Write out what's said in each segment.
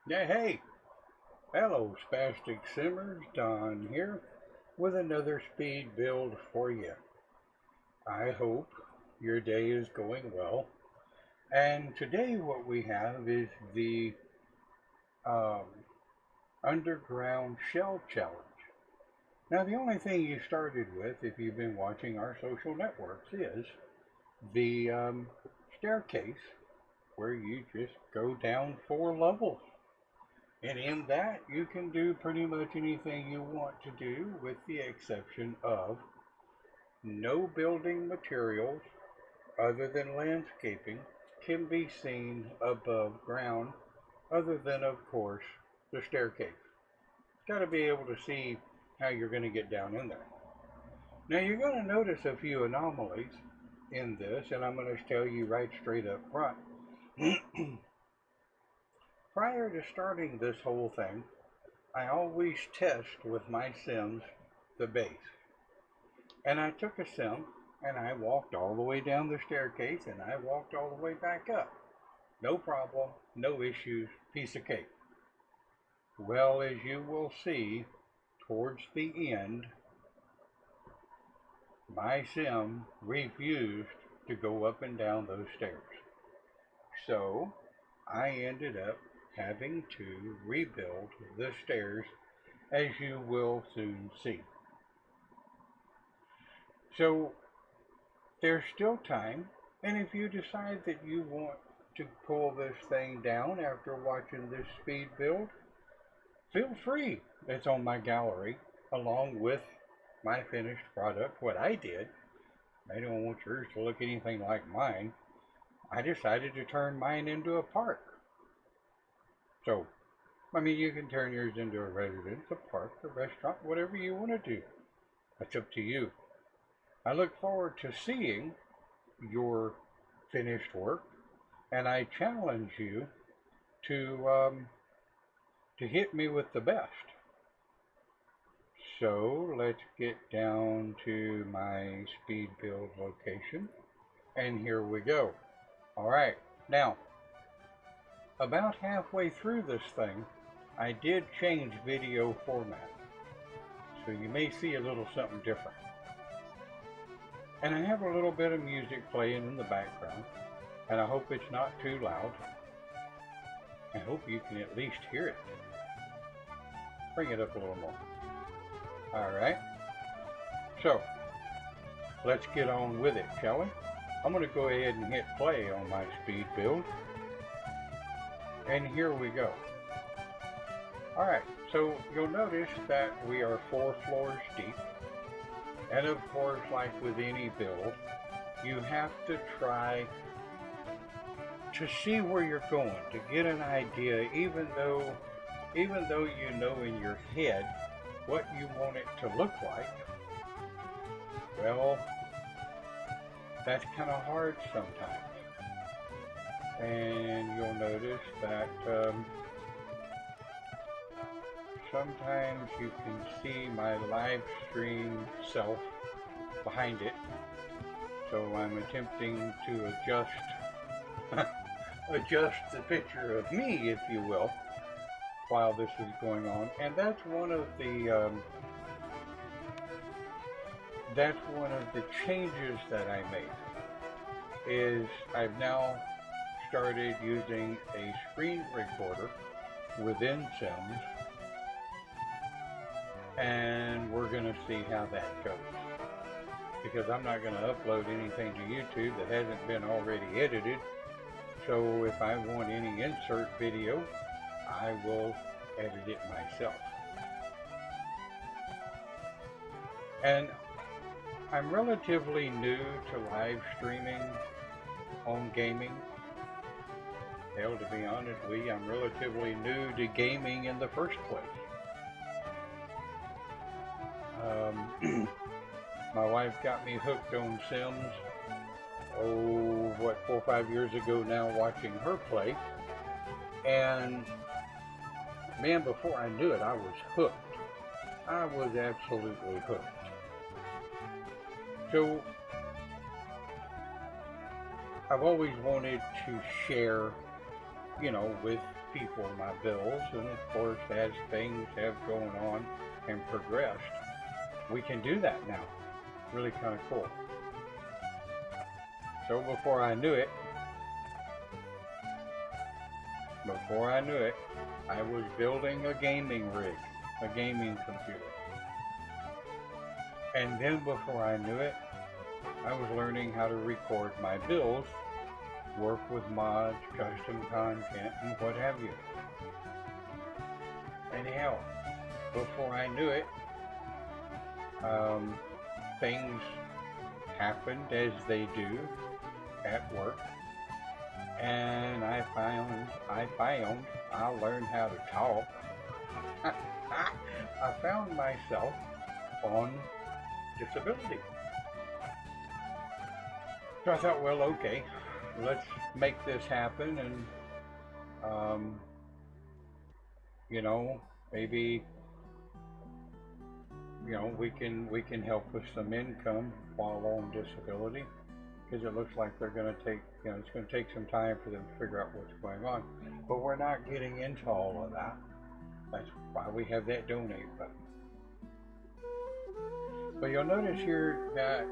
Yeah, hey, hello, Spastic Simmers. Don here with another speed build for you. I hope your day is going well. And today, what we have is the um, Underground Shell Challenge. Now, the only thing you started with, if you've been watching our social networks, is the staircase where you just go down 4 levels. And in that, you can do pretty much anything you want to do, with the exception of no building materials other than landscaping can be seen above ground, other than, of course, the staircase. Got to be able to see how you're going to get down in there. Now, you're going to notice a few anomalies in this, and I'm going to tell you right straight up front. Prior to starting this whole thing, I always test with my Sims the base. And I took a Sim and I walked all the way down the staircase and I walked all the way back up. No problem, no issues, piece of cake. Well, as you will see towards the end, my Sim refused to go up and down those stairs. So I ended up having to rebuild the stairs, as you will soon see. So there's still time, and if you decide that you want to pull this thing down after watching this speed build, feel free. It's on my gallery along with my finished product. What I did, I don't want yours to look anything like mine. I decided to turn mine into a park. So, I mean, you can turn yours into a residence, a park, a restaurant, whatever you want to do. That's up to you. I look forward to seeing your finished work, and I challenge you to hit me with the best. So let's get down to my speed build location, and here we go. All right, now about halfway through this thing, I did change video format, so you may see a little something different. And I have a little bit of music playing in the background, and I hope it's not too loud. I hope you can at least hear it. Bring it up a little more. Alright, so let's get on with it, shall we? I'm going to go ahead and hit play on my speed build. And here we go. Alright, so you'll notice that we are 4 floors deep. And of course, like with any build, you have to try to see where you're going, to get an idea, even though you know in your head what you want it to look like. Well, that's kind of hard sometimes. And you'll notice that sometimes you can see my live stream self behind it. So I'm attempting to adjust the picture of me, if you will, while this is going on. And that's one of the changes that I made. Is I've now started using a screen recorder within Sims, and we're going to see how that goes, because I'm not going to upload anything to YouTube that hasn't been already edited. So if I want any insert video, I will edit it myself. And I'm relatively new to live streaming on gaming. Hell, to be honest with you, I'm relatively new to gaming in the first place. My wife got me hooked on Sims, 4 or 5 years ago now, watching her play. And man, before I knew it, I was hooked. I was absolutely hooked. So I've always wanted to share with people, my bills, and of course, as things have gone on and progressed, we can do that now. Really kind of cool. So before I knew it, I was building a gaming rig, a gaming computer. And then before I knew it, I was learning how to record my builds, work with mods, custom content, and what have you. And hell, before I knew it, things happened as they do at work, and I learned how to talk. I found myself on disability. So I thought, well, okay, let's make this happen, and maybe we can help with some income while on disability, because it looks like they're going to take it's going to take some time for them to figure out what's going on. But we're not getting into all of that. That's why we have that donate button. But you'll notice here that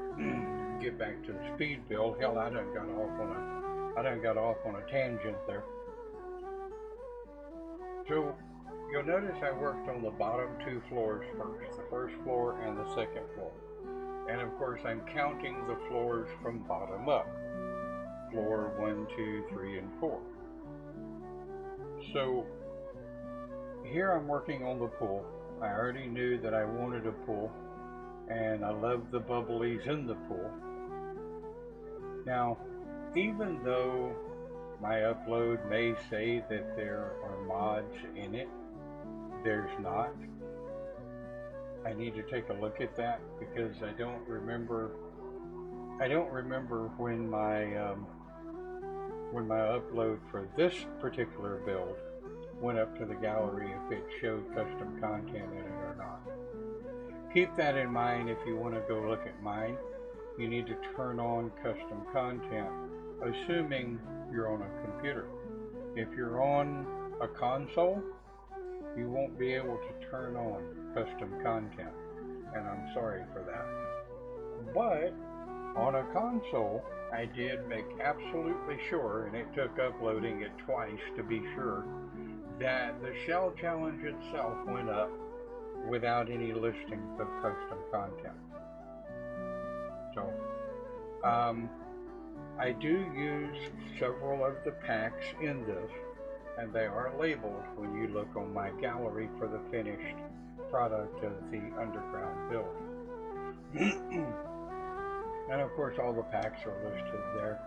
get back to the speed build. Hell, I done got off on a tangent there. So you'll notice I worked on the bottom two floors first, the first floor and the second floor. And of course I'm counting the floors from bottom up. Floor 1, 2, 3, and 4. So here I'm working on the pool. I already knew that I wanted a pool, and I love the bubblies in the pool. Now, even though my upload may say that there are mods in it, there's not. I need to take a look at that, because I don't remember when my upload for this particular build went up to the gallery, if it showed custom content in it or not. Keep that in mind if you want to go look at mine. You need to turn on custom content, assuming you're on a computer. If you're on a console, you won't be able to turn on custom content, and I'm sorry for that. But on a console, I did make absolutely sure, and it took uploading it twice to be sure, that the shell challenge itself went up without any listings of custom content. So, I do use several of the packs in this, and they are labeled when you look on my gallery for the finished product of the underground build. And of course all the packs are listed there.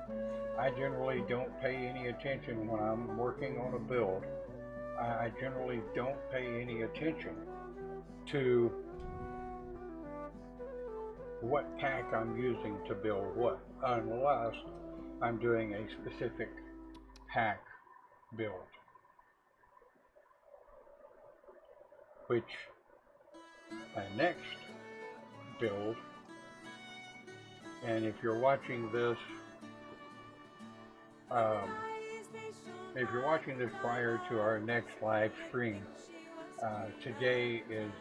I generally don't pay any attention when I'm working on a build. I generally don't pay any attention to what pack I'm using to build what, unless I'm doing a specific pack build, which my next build, and if you're watching this prior to our next live stream, today is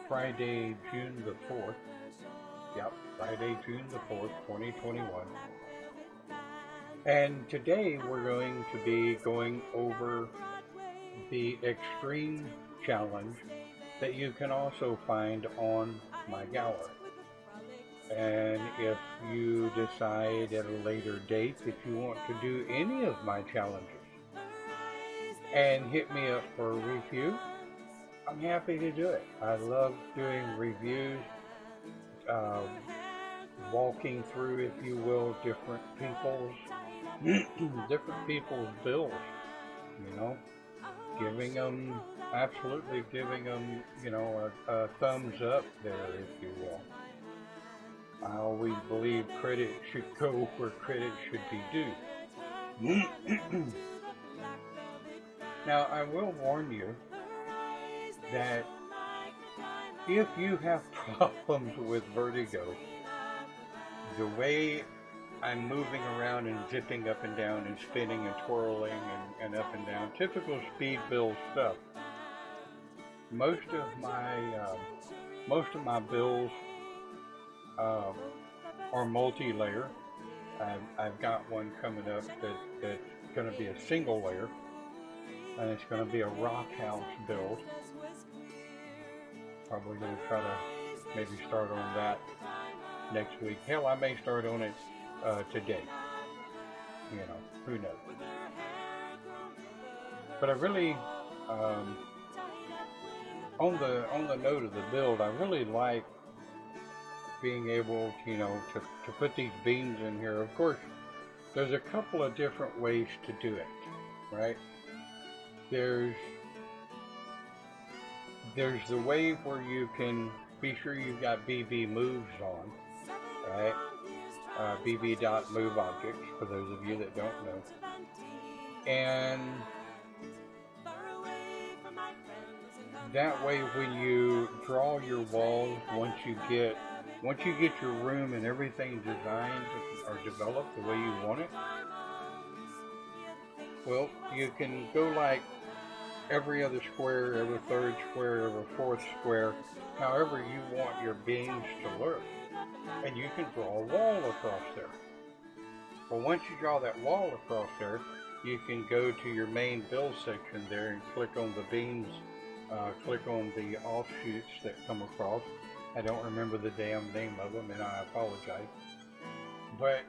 Friday, June the 4th. Yep, Friday, June the 4th, 2021. And today we're going to be going over the Extreme Challenge that you can also find on my gallery. And if you decide at a later date that you want to do any of my challenges and hit me up for a review, I'm happy to do it. I love doing reviews, walking through, if you will, different people's builds, giving them a thumbs up there, if you will. I always believe credit should go where credit should be due. Now, I will warn you that if you have problems with vertigo, the way I'm moving around and zipping up and down and spinning and twirling and up and down. Typical speed build stuff. Most of my builds are multi-layer. I've got one coming up that's going to be a single layer, and it's going to be a rock house build. Probably going to try to maybe start on that next week. Hell, I may start on it today. You know, who knows? But I really, on the note of the build, I really like being able, to put these beams in here. Of course, there's a couple of different ways to do it, right? There's the way where you can be sure you've got BB moves on, right? BB dot move objects, for those of you that don't know. And that way, when you draw your walls, once you get your room and everything designed or developed the way you want it, well, you can go like every other square, every third square, every fourth square, however you want your beams to look. And you can draw a wall across there. Well, once you draw that wall across there, you can go to your main build section there and click on the beams, click on the offshoots that come across. I don't remember the damn name of them, and I apologize. But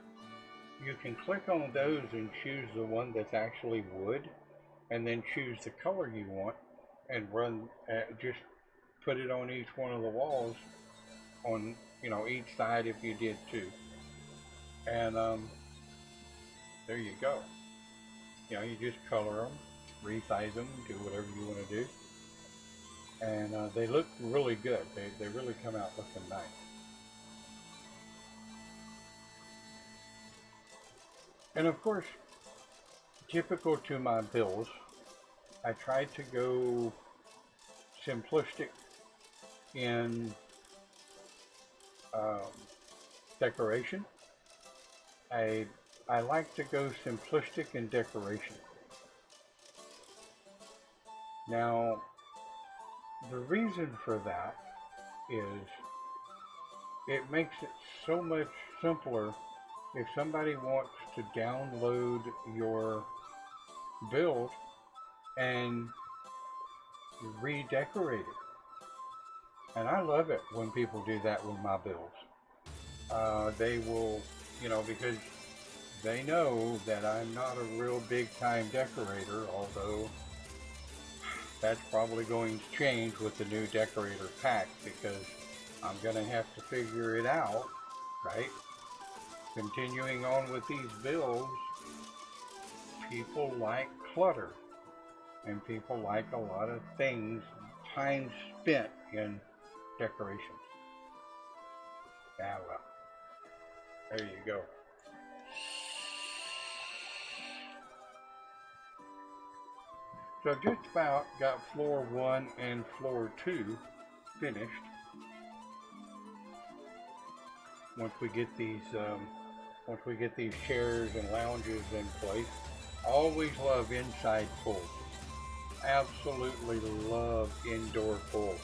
you can click on those and choose the one that's actually wood, and then choose the color you want, and run, just put it on each one of the walls, on each side if you did too. And there you go. You just color them, resize them, do whatever you want to do. And they look really good. They really come out looking nice. And of course, typical to my builds, I tried to go simplistic in decoration. I like to go simplistic in decoration. Now, the reason for that is it makes it so much simpler if somebody wants to download your build and redecorate it. And I love it when people do that with my builds. They will, because they know that I'm not a real big time decorator, although that's probably going to change with the new decorator pack, because I'm going to have to figure it out, right? Continuing on with these builds, people like clutter, and people like a lot of things, time spent in decoration. Ah, well, there you go. So I've just about got floor 1 and floor 2 finished. Once we get these chairs and lounges in place, I always love inside pools. Absolutely love indoor pools.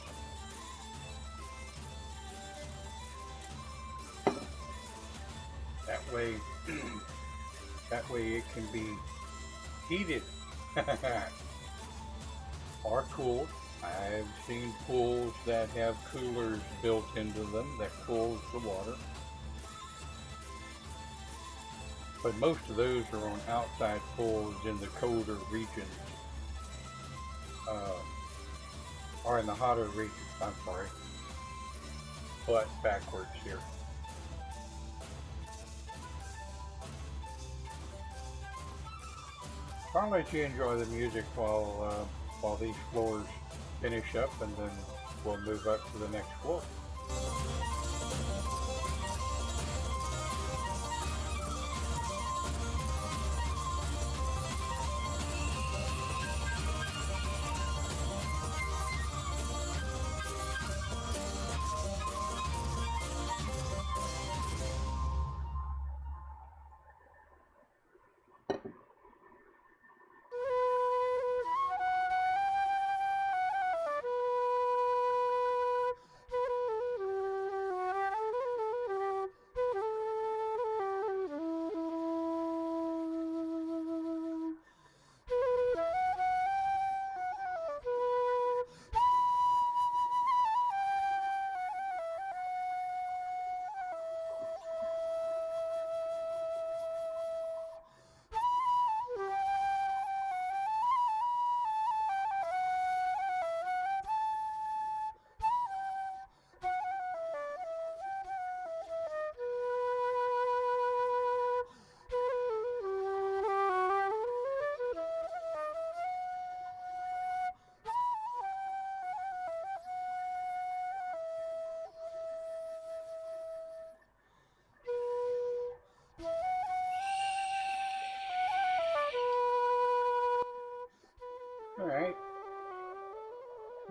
That way it can be heated or cooled. I've seen pools that have coolers built into them that cools the water. But most of those are on outside pools in the colder regions, or in the hotter regions, I'm sorry. But backwards here. I'll let you enjoy the music while these floors finish up, and then we'll move up to the next floor.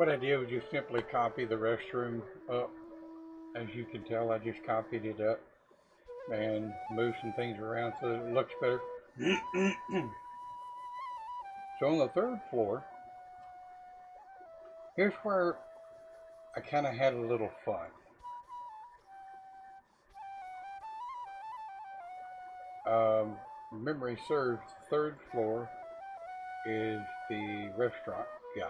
what I did was just simply copy the restroom up. As you can tell, I just copied it up and moved some things around so that it looks better. So on the third floor, here's where I kind of had a little fun. Memory serves, the third floor is the restaurant, yeah.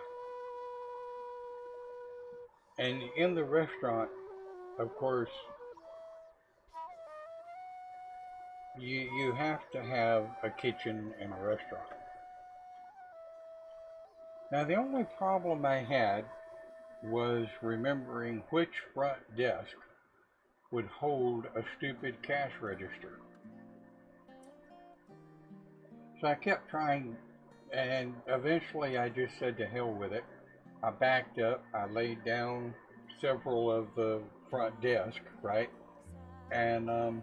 And in the restaurant, of course, you have to have a kitchen in a restaurant. Now the only problem I had was remembering which front desk would hold a stupid cash register. So I kept trying, and eventually I just said to hell with it. I backed up, I laid down several of the front desk, right? And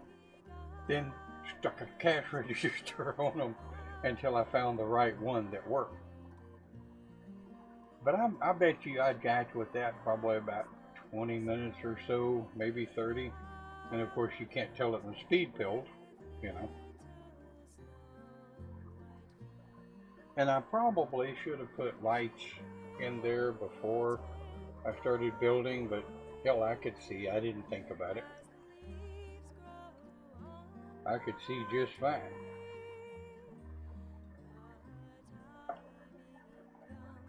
then stuck a cash register on them until I found the right one that worked. But I bet you I'd got with that probably about 20 minutes or so, maybe 30. And of course you can't tell it in speed build, you know. And I probably should have put lights in there before I started building, but hell, I could see. I didn't think about it. I could see just fine.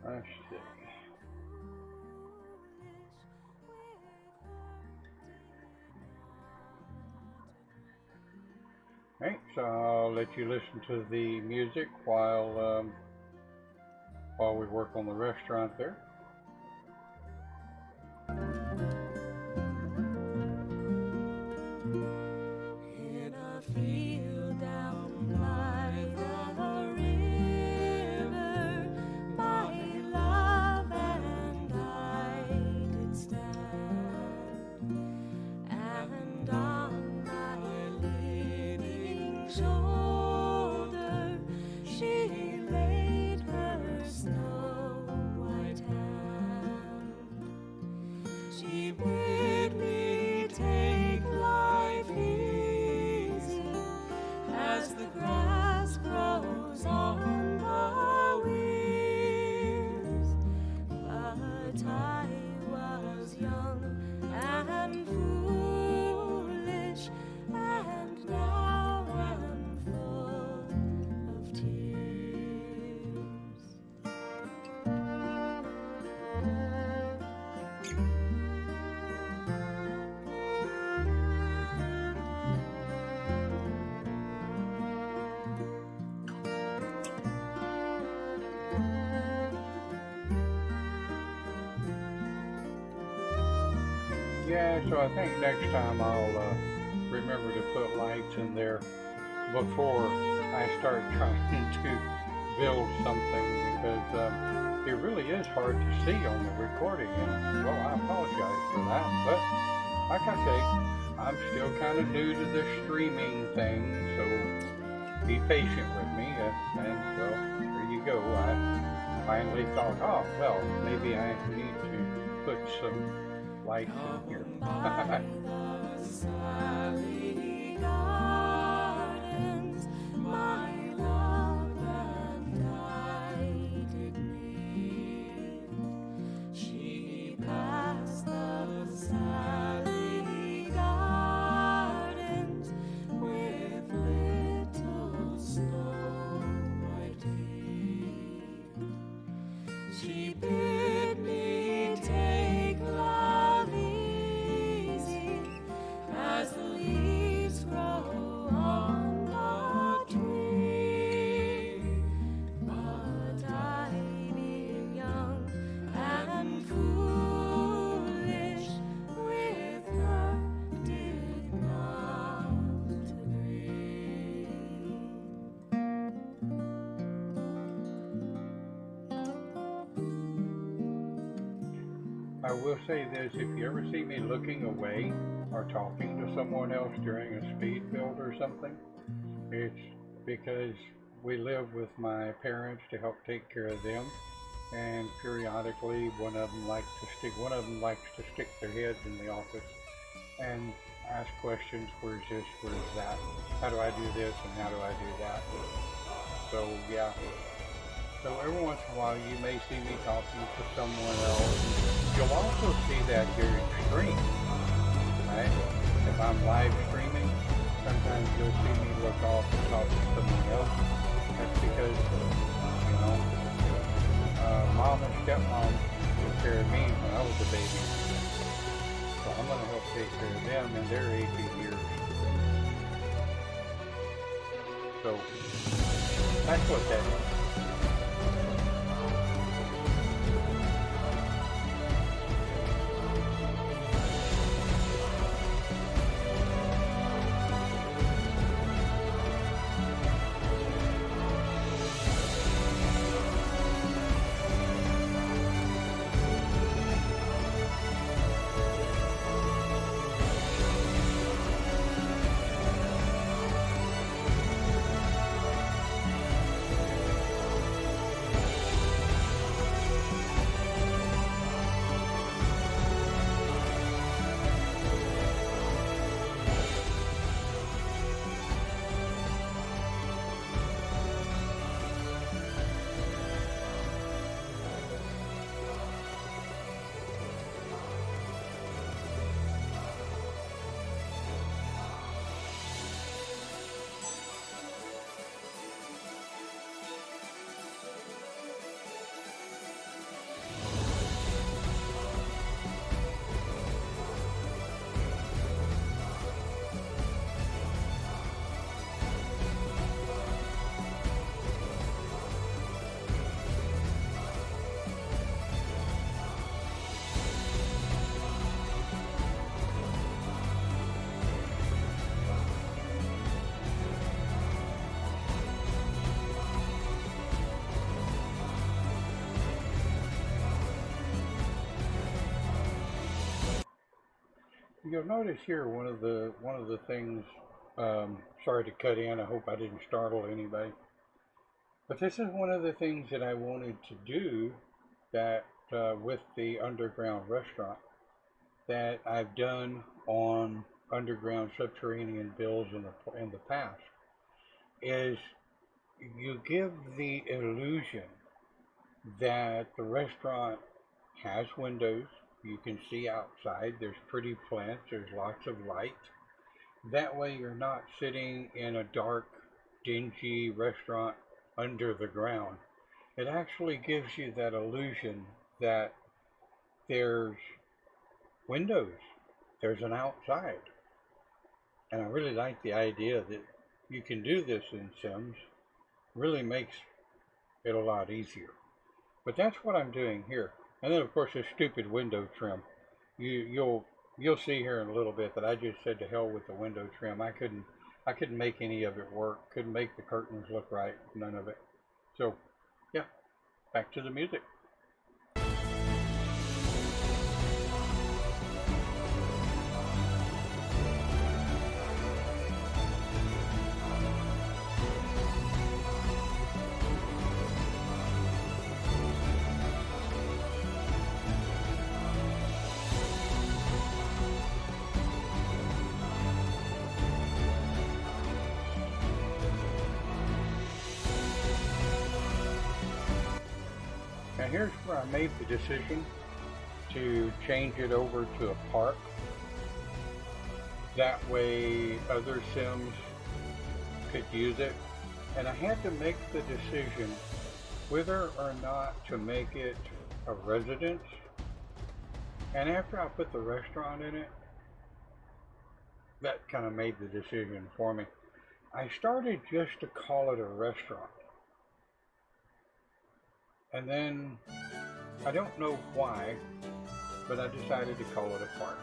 Let's see. Alright, so I'll let you listen to the music while we work on the restaurant there. In a field down by the river, my love and I did stand, and on my leaning shoulder she laid her snow white hand. She bid me take life easy as the grass grows on the weirs. But I was young and foolish, and now am full of tears. Yeah, so I think next time I'll remember to put lights in there before I start trying to build something, because it really is hard to see on the recording, and well, I apologize for that, but like I say, I'm still kind of new to the streaming thing, so be patient with me, and well, there you go. I finally thought, oh, well, maybe I need to put some lights in here. By the Sally Gardens, my love and I did meet. She passed the Sally Gardens with little snow white feet. She bid me take love easy as the leaves grow on the tree. But I, being young and foolish, with her did not agree. I will say this, if you ever see me looking away or talking to someone else during a speed build or something, it's because we live with my parents to help take care of them, and periodically one of them likes to stick their heads in the office and ask questions. Where's this? Where's that? How do I do this? And how do I do that? So yeah. So every once in a while you may see me talking to someone else. You'll also see that during stream, right? If I'm live streaming, sometimes you'll see me look off and talk to someone else. That's because, mom and stepmom took care of me when I was a baby. So I'm going to help take care of them in their aging years. So that's what that is. You'll notice here one of the things. Sorry to cut in. I hope I didn't startle anybody. But this is one of the things that I wanted to do that with the underground restaurant that I've done on underground subterranean builds in the past is you give the illusion that the restaurant has windows. You can see outside. There's pretty plants. There's lots of light. That way you're not sitting in a dark, dingy restaurant under the ground. It actually gives you that illusion that there's windows. There's an outside. And I really like the idea that you can do this in Sims. Really makes it a lot easier. But that's what I'm doing here. And then of course this stupid window trim. You'll see here in a little bit that I just said to hell with the window trim. I couldn't make any of it work. Couldn't make the curtains look right. None of it. So yeah, back to the music. Now here's where I made the decision to change it over to a park. That way other Sims could use it. And I had to make the decision whether or not to make it a residence. And after I put the restaurant in it, that kind of made the decision for me. I started just to call it a restaurant. And then, I don't know why, but I decided to call it a park.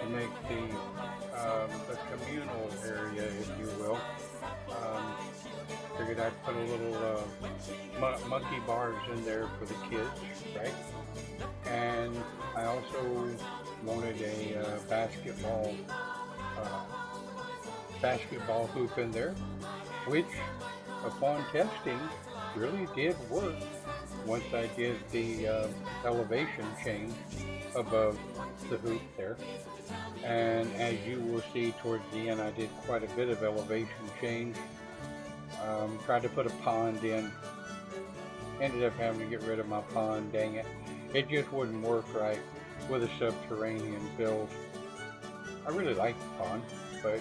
make the communal area, if you will. Figured I'd put a little monkey bars in there for the kids, right? And I also wanted a basketball hoop in there, which upon testing really did work once I did the elevation change above the hoop there. And as you will see towards the end, I did quite a bit of elevation change. Tried to put a pond in. Ended up having to get rid of my pond, dang it. It just wouldn't work right with a subterranean build. I really like the pond, but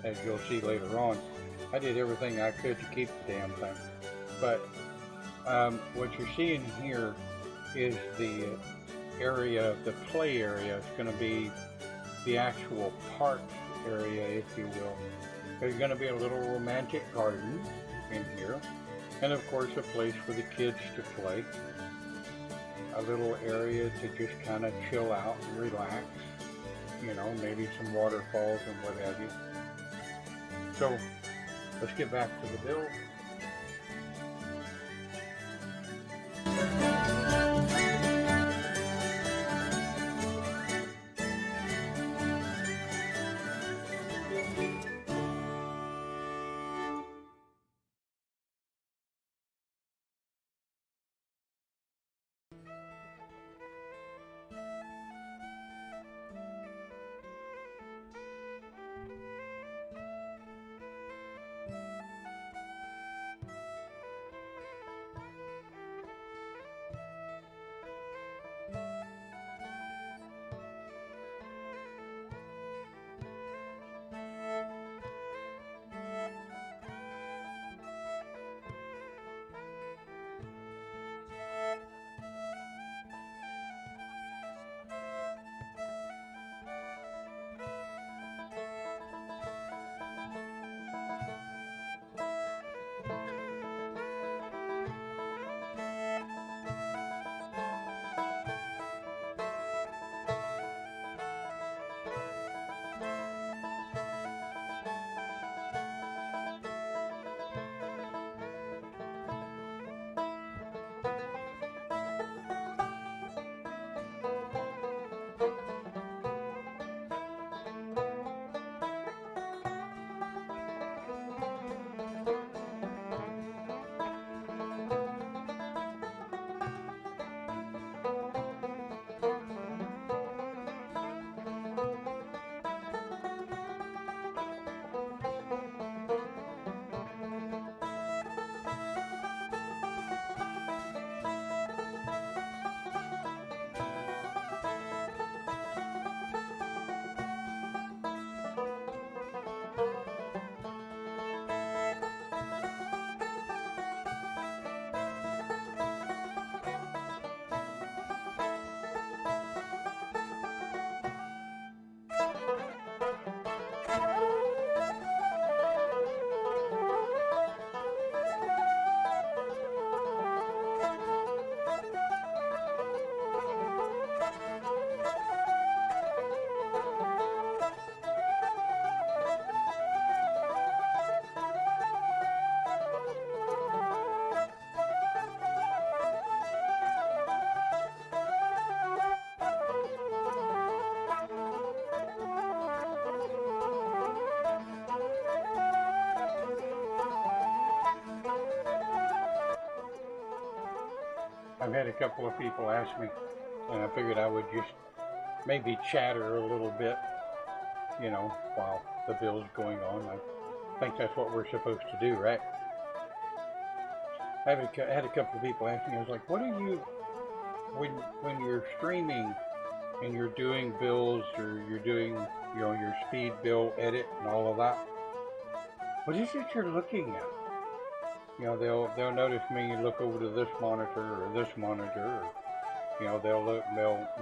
as you'll see later on, I did everything I could to keep the damn thing. But what you're seeing here is the area, the play area. It's going to be the actual park area, if you will. There's going to be a little romantic garden in here, and of course a place for the kids to play. A little area to just kind of chill out and relax. You know, maybe some waterfalls and what have you. So let's get back to the build. I've had a couple of people ask me, and I figured I would just maybe chatter a little bit, you know, while the build's going on. I think that's what we're supposed to do, right? I had a couple of people ask me, I was like, what are you, when you're streaming and you're doing builds or you're doing, you know, your speed build edit and all of that, what is it you're looking at? You know, they'll notice me look over to this monitor or this monitor, or, you know, they'll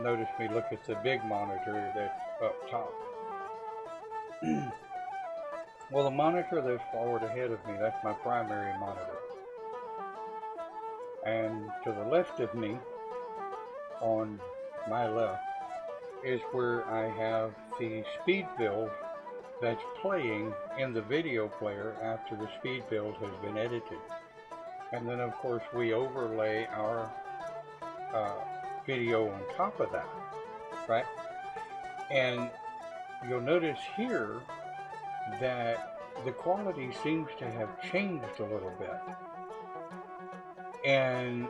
notice me look at the big monitor that's up top. Well, the monitor that's forward ahead of me, that's my primary monitor. And to the left of me, on my left, is where I have the speed build that's playing in the video player after the speed build has been edited. And then of course we overlay our video on top of that, right? And you'll notice here that the quality seems to have changed a little bit. And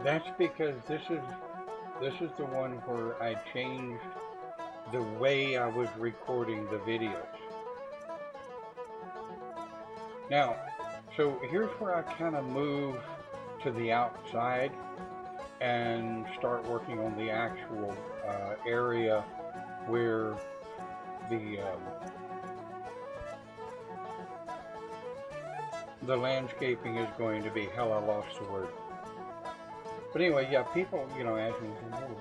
that's because this is the one where I changed the way I was recording the videos. Now, so here's where I kind of move to the outside and start working on the actual area where the landscaping is going to be. Hell, I lost the word. But anyway, yeah, people, ask me,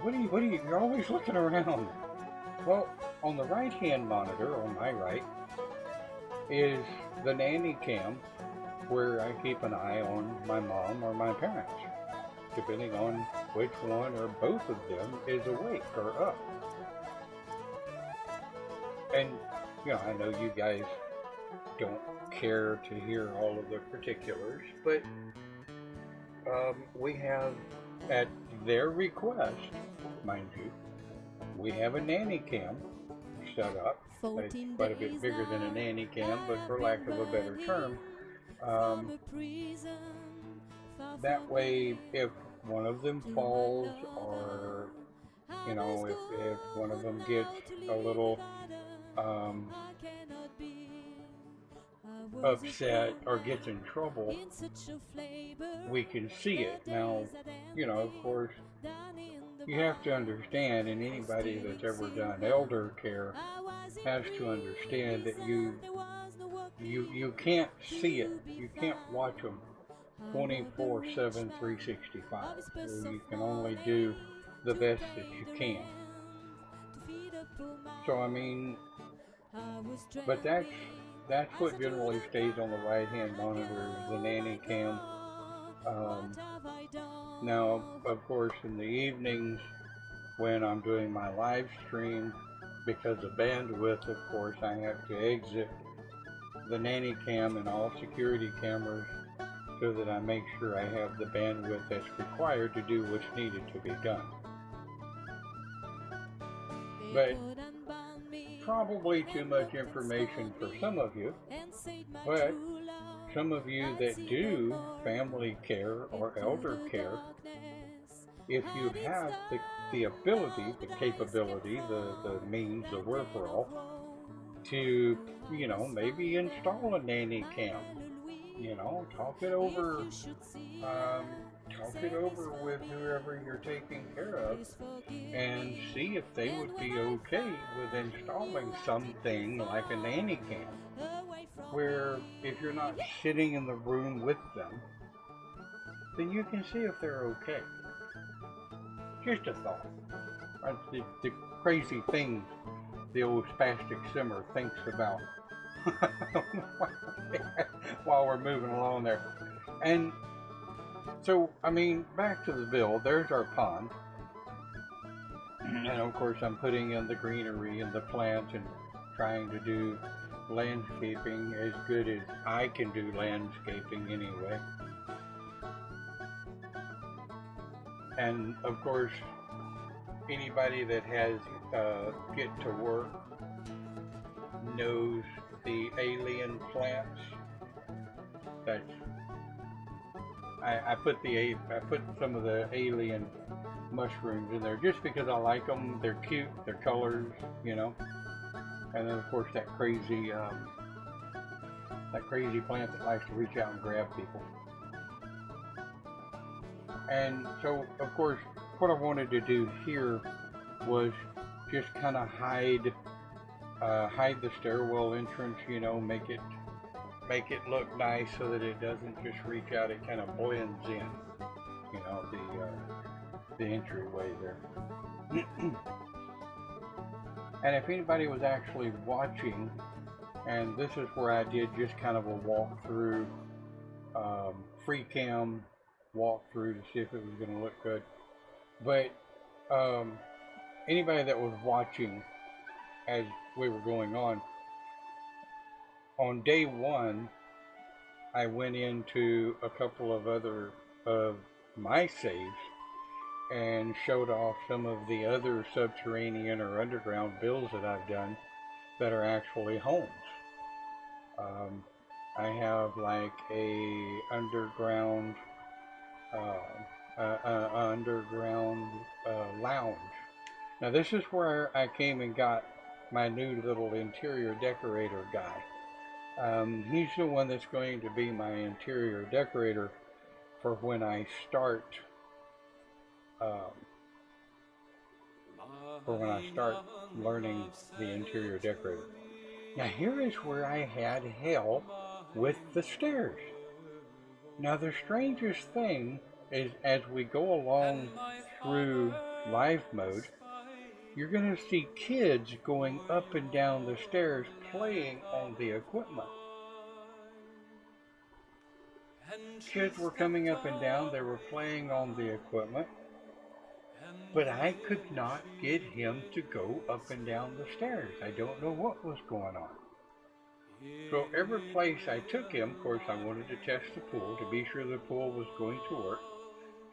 what are you, you're always looking around. Well, on the right-hand monitor, on my right, is the nanny cam, where I keep an eye on my mom or my parents, depending on which one or both of them is awake or up. And, I know you guys don't care to hear all of the particulars, but we have, at their request, mind you, we have a nanny cam set up. It's quite a bit bigger than a nanny cam, but for lack of a better term, that way if one of them falls, or if one of them gets a little upset or gets in trouble, we can see it. Now, of course, you have to understand, and anybody that's ever done elder care has to understand that you can't see it. You can't watch them 24/7, 365. You can only do the best that you can. So I mean, but that's what generally stays on the right-hand monitor, the nanny cam. Now, of course, in the evenings when I'm doing my live stream, because of bandwidth, of course, I have to exit the nanny cam and all security cameras so that I make sure I have the bandwidth that's required to do what's needed to be done. But probably too much information for some of you, but some of you that do family care or elder care, if you have the ability, the capability, the means, the wherewithal to, maybe install a nanny cam, talk it over with whoever you're taking care of and see if they would be okay with installing something like a nanny cam, where if you're not sitting in the room with them, then you can see if they're okay. Just a thought. The crazy thing the old spastic simmer thinks about while we're moving along there. And so, I mean, back to the build, there's our pond. And of course I'm putting in the greenery and the plants and trying to do landscaping as good as I can do landscaping anyway. And of course, anybody that has Get to Work knows the alien plants. That's I put some of the alien mushrooms in there just because I like them. They're cute, their colors, And then of course that crazy plant that likes to reach out and grab people. And so of course what I wanted to do here was just kind of hide the stairwell entrance, make it look nice so that it doesn't just reach out, it kind of blends in, the entryway there. And if anybody was actually watching, and this is where I did just kind of a walkthrough, free cam walkthrough to see if it was going to look good. But anybody that was watching as we were going on day one, I went into a couple of other of my saves and showed off some of the other subterranean or underground builds that I've done that are actually homes. I have like a underground lounge. Now this is where I came and got my new little interior decorator guy. He's the one that's going to be my interior decorator for when I start learning the interior decorator. Now here is where I had hell with the stairs. Now the strangest thing is as we go along through live mode, you're going to see kids going up and down the stairs playing on the equipment. Kids were coming up and down, they were playing on the equipment, but I could not get him to go up and down the stairs. I don't know what was going on. So every place I took him, of course I wanted to test the pool to be sure the pool was going to work.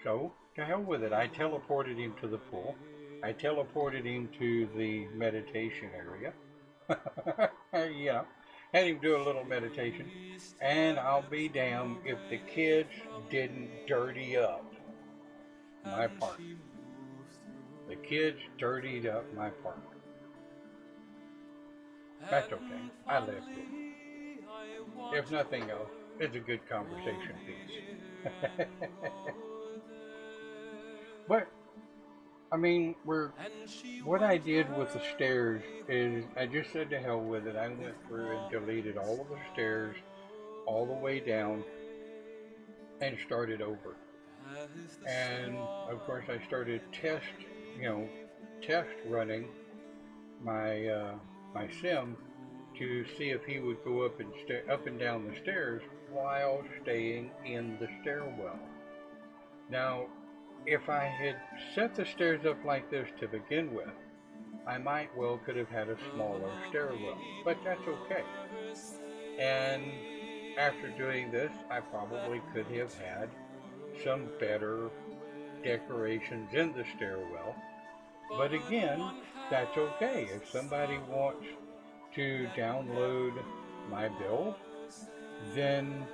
So to hell with it, I teleported him to the pool. I teleported him to the meditation area. Had him do a little meditation. And I'll be damned if the kids didn't dirty up my park. The kids dirtied up my park. That's okay. I left it. If nothing else, it's a good conversation piece. But I mean, what I did with the stairs is I just said to hell with it. I went through and deleted all of the stairs all the way down and started over. And of course I started test running my my sim to see if he would go up and down the stairs while staying in the stairwell. Now, if I had set the stairs up like this to begin with, I might well could have had a smaller stairwell, but that's okay. And after doing this, I probably could have had some better decorations in the stairwell. But again, that's okay. If somebody wants to download my build, then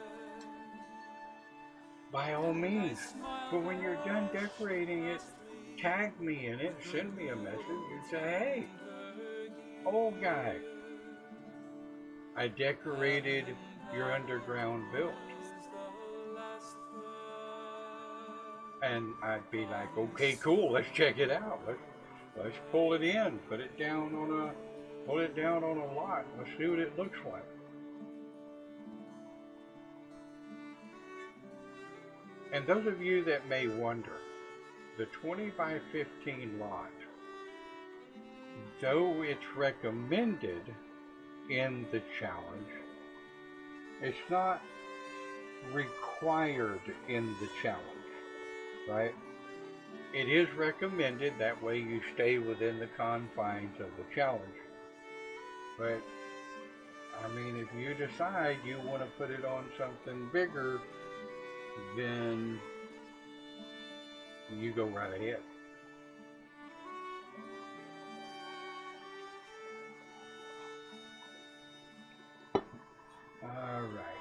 by all means. But when you're done decorating it, tag me in it, send me a message and say, hey, old guy, I decorated your underground build. And I'd be like, okay, cool, let's check it out. Let's pull it in, put it down on a lot. Let's see what it looks like. And those of you that may wonder, the 20 by 15 lot, though it's recommended in the challenge, it's not required in the challenge, right? It is recommended, that way you stay within the confines of the challenge. But, I mean, if you decide you want to put it on something bigger, then you go right ahead. Alright.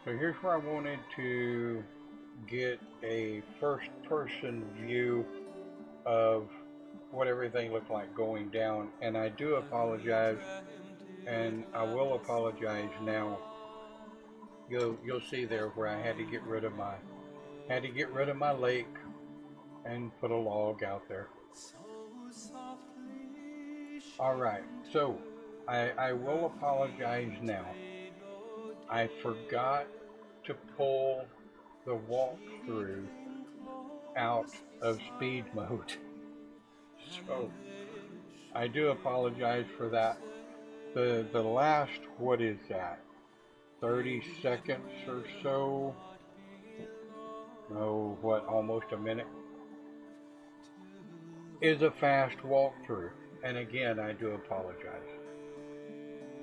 So here's where I wanted to get a first-person view of what everything looked like going down, and I do apologize, and I will apologize now. You'll see there where I had to get rid of my lake and put a log out there. All right, so I will apologize now. I forgot to pull the walkthrough out of speed mode. So I do apologize for that. The last, what is that, 30 seconds or so? No, what, almost a minute? is a fast walkthrough. And again, I do apologize.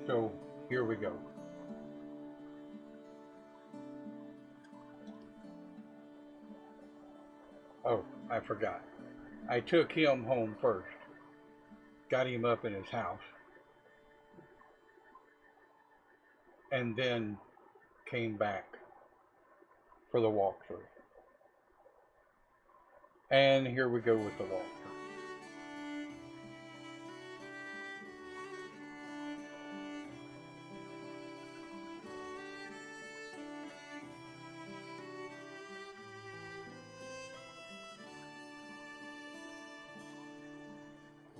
So here we go. Oh, I forgot. I took him home first. Got him up in his house. And then came back for the walkthrough. And here we go with the walkthrough.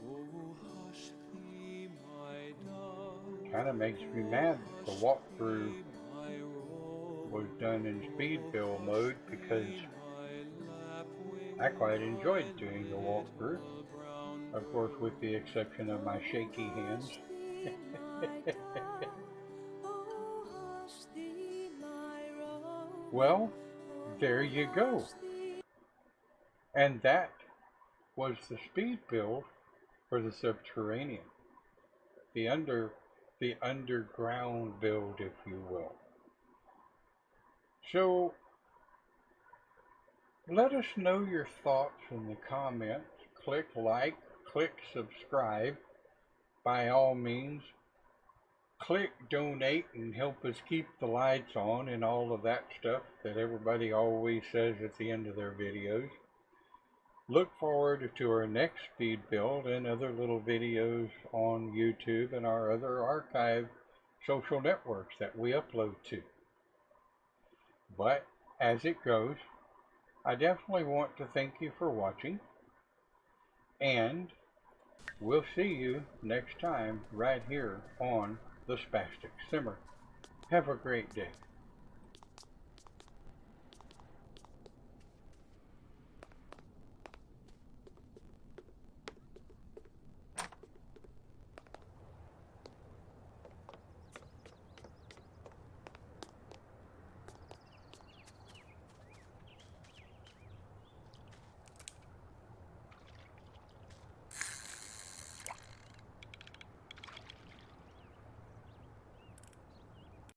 Oh, hush thee, my dove, Kind of makes me mad that the walkthrough my roll, was done in speed build mode because my lapwing, I quite enjoyed doing the walkthrough. Of course, with the exception of my shaky hands. Well, there you go. And that was the speed build for the Subterranean. The underground build, if you will. So, let us know your thoughts in the comments. Click like, click subscribe. By all means, click donate and help us keep the lights on and all of that stuff that everybody always says at the end of their videos. Look forward to our next speed build and other little videos on YouTube and our other archive social networks that we upload to. But as it goes, I definitely want to thank you for watching, and we'll see you next time right here on The Spastic Simmer. Have a great day.